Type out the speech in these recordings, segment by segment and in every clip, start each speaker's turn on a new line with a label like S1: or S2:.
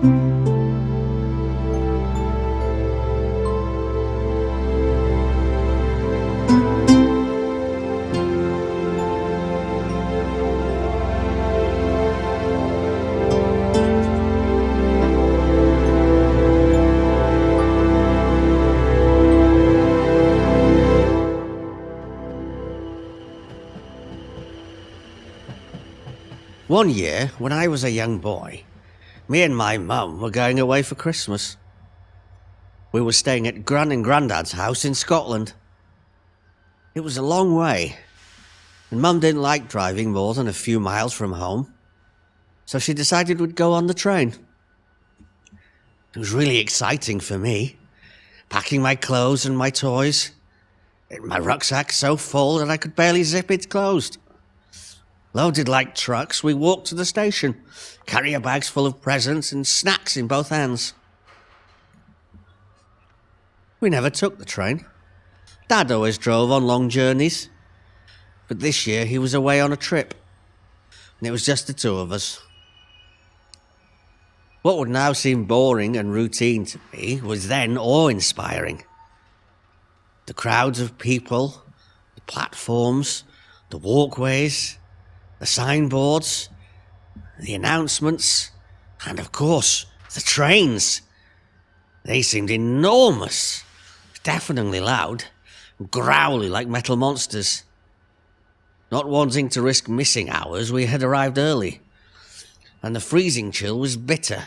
S1: One year, when I was a young boy, me and my mum were going away for Christmas. We were staying at Gran and Grandad's house in Scotland. It was a long way, and Mum didn't like driving more than a few miles from home, so she decided we'd go on the train. It was really exciting for me, packing my clothes and my toys, and my rucksack so full that I could barely zip it closed. Loaded like trucks, we walked to the station, carrier bags full of presents and snacks in both hands. We never took the train. Dad always drove on long journeys. But this year he was away on a trip, and it was just the two of us. What would now seem boring and routine to me was then awe-inspiring. The crowds of people, the platforms, the walkways, the signboards, the announcements, and of course, the trains. They seemed enormous, deafeningly loud, growly like metal monsters. Not wanting to risk missing hours, we had arrived early, and the freezing chill was bitter,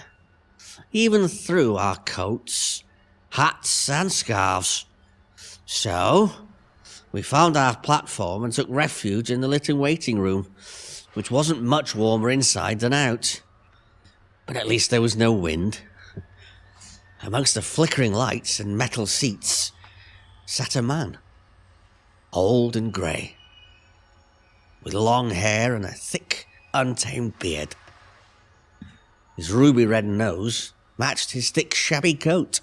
S1: even through our coats, hats, and scarves. So, we found our platform and took refuge in the Lytton waiting room, which wasn't much warmer inside than out. But at least there was no wind. Amongst the flickering lights and metal seats sat a man, old and grey, with long hair and a thick, untamed beard. His ruby-red nose matched his thick, shabby coat,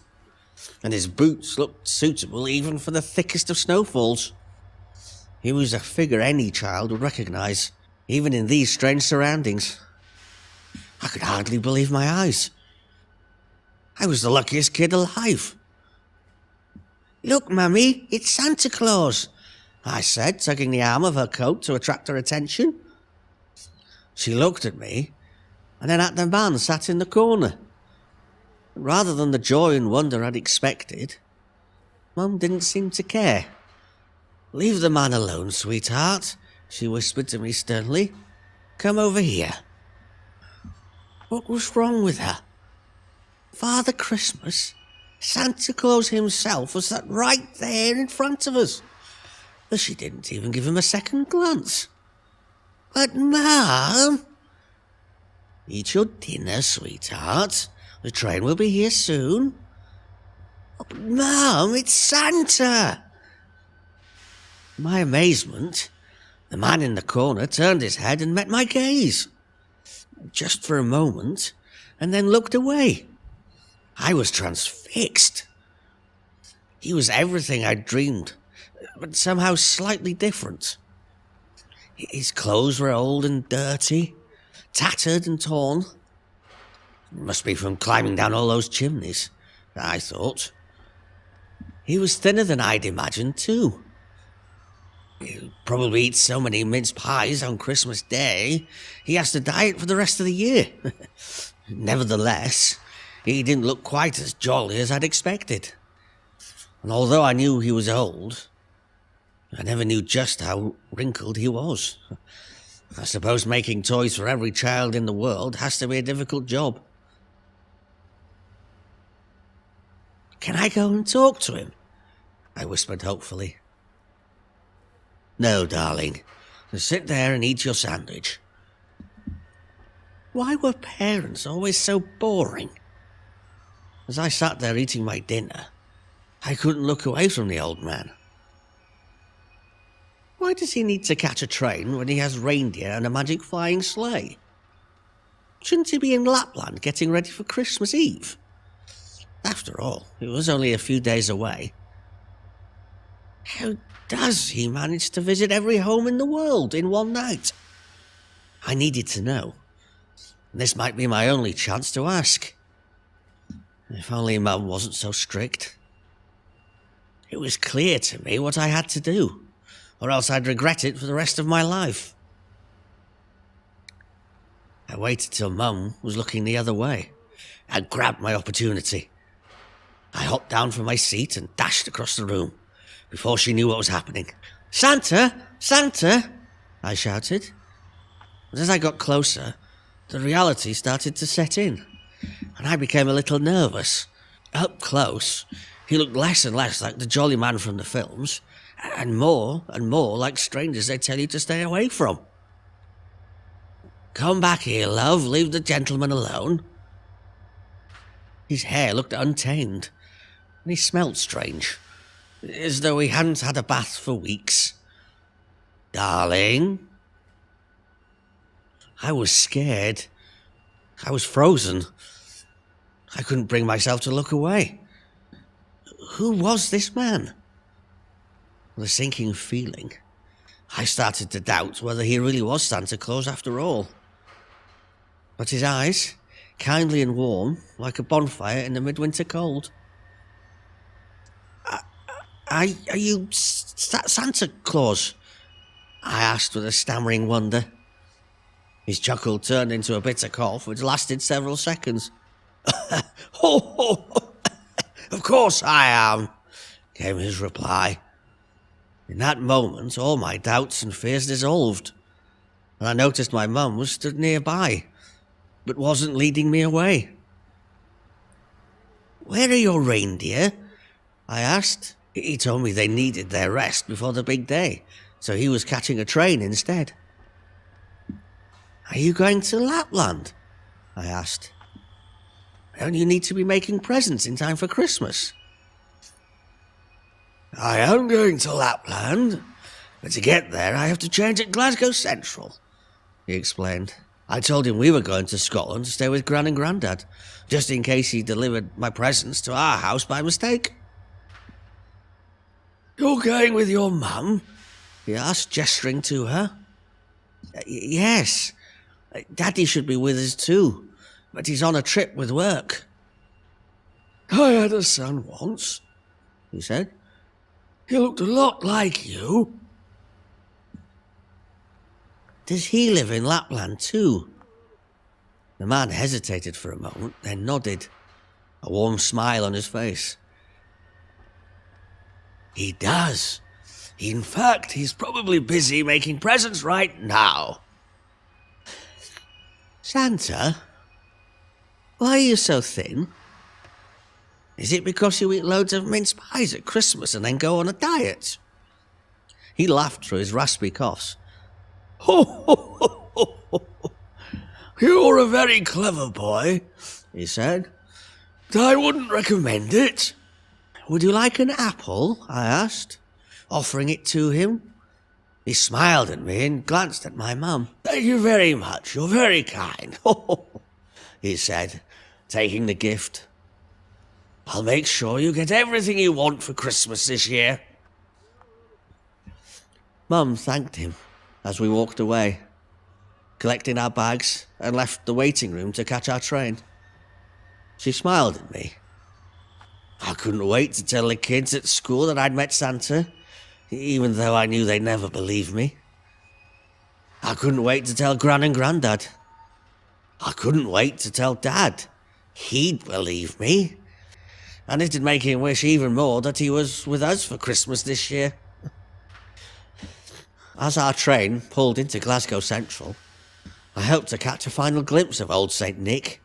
S1: and his boots looked suitable even for the thickest of snowfalls. He was a figure any child would recognise, even in these strange surroundings. I could hardly believe my eyes. I was the luckiest kid alive. "Look, Mummy, it's Santa Claus," I said, tugging the arm of her coat to attract her attention. She looked at me, and then at the man sat in the corner. Rather than the joy and wonder I'd expected, Mum didn't seem to care. "Leave the man alone, sweetheart," she whispered to me sternly. "Come over here." What was wrong with her? Father Christmas, Santa Claus himself, was sat right there in front of us, but she didn't even give him a second glance. "But, Mum..." "Eat your dinner, sweetheart. The train will be here soon." "Oh, but Mum, it's Santa!" To my amazement, the man in the corner turned his head and met my gaze. Just for a moment, and then looked away. I was transfixed. He was everything I'd dreamed, but somehow slightly different. His clothes were old and dirty, tattered and torn. It must be from climbing down all those chimneys, I thought. He was thinner than I'd imagined, too. He probably eats so many mince pies on Christmas Day, he has to diet for the rest of the year. Nevertheless, he didn't look quite as jolly as I'd expected. And although I knew he was old, I never knew just how wrinkled he was. I suppose making toys for every child in the world has to be a difficult job. "Can I go and talk to him?" I whispered hopefully. "No, darling. Just sit there and eat your sandwich." Why were parents always so boring? As I sat there eating my dinner, I couldn't look away from the old man. Why does he need to catch a train when he has reindeer and a magic flying sleigh? Shouldn't he be in Lapland getting ready for Christmas Eve? After all, it was only a few days away. How does he manage to visit every home in the world in one night? I needed to know. This might be my only chance to ask. If only Mum wasn't so strict. It was clear to me what I had to do, or else I'd regret it for the rest of my life. I waited till Mum was looking the other way. I grabbed my opportunity. I hopped down from my seat and dashed across the room before she knew what was happening. "Santa! Santa!" I shouted. But as I got closer, the reality started to set in, and I became a little nervous. Up close, he looked less and less like the jolly man from the films, and more like strangers they tell you to stay away from. "Come back here, love. Leave the gentleman alone." His hair looked untamed, and he smelt strange, as though he hadn't had a bath for weeks. "Darling." I was scared. I was frozen. I couldn't bring myself to look away. Who was this man? With a sinking feeling, I started to doubt whether he really was Santa Claus after all. But his eyes, kindly and warm, like a bonfire in the midwinter cold. Are you Santa Claus?" I asked with a stammering wonder. His chuckle turned into a bitter cough, which lasted several seconds. "Of course I am," came his reply. In that moment, all my doubts and fears dissolved, and I noticed my mum was stood nearby, but wasn't leading me away. "Where are your reindeer?" I asked. He told me they needed their rest before the big day, so he was catching a train instead. "Are you going to Lapland?" I asked. "Don't you need to be making presents in time for Christmas?" "I am going to Lapland, but to get there I have to change at Glasgow Central," he explained. I told him we were going to Scotland to stay with Gran and Grandad, just in case he delivered my presents to our house by mistake. "You're going with your mum?" he asked, gesturing to her. "Yes. Daddy should be with us too, but he's on a trip with work." "I had a son once," he said. "He looked a lot like you." "Does he live in Lapland too?" The man hesitated for a moment, then nodded, a warm smile on his face. "He does. In fact, he's probably busy making presents right now." "Santa, why are you so thin? Is it because you eat loads of mince pies at Christmas and then go on a diet?" He laughed through his raspy coughs. "You're a very clever boy," he said, "but I wouldn't recommend it." "Would you like an apple?" I asked, offering it to him. He smiled at me and glanced at my mum. "Thank you very much. You're very kind," he said, taking the gift. "I'll make sure you get everything you want for Christmas this year." Mum thanked him as we walked away, collecting our bags and left the waiting room to catch our train. She smiled at me. I couldn't wait to tell the kids at school that I'd met Santa, even though I knew they'd never believe me. I couldn't wait to tell Gran and Grandad. I couldn't wait to tell Dad. He'd believe me. And it'd make him wish even more that he was with us for Christmas this year. As our train pulled into Glasgow Central, I hoped to catch a final glimpse of old St. Nick.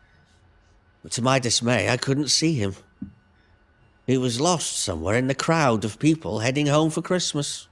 S1: But to my dismay, I couldn't see him. He was lost somewhere in the crowd of people heading home for Christmas.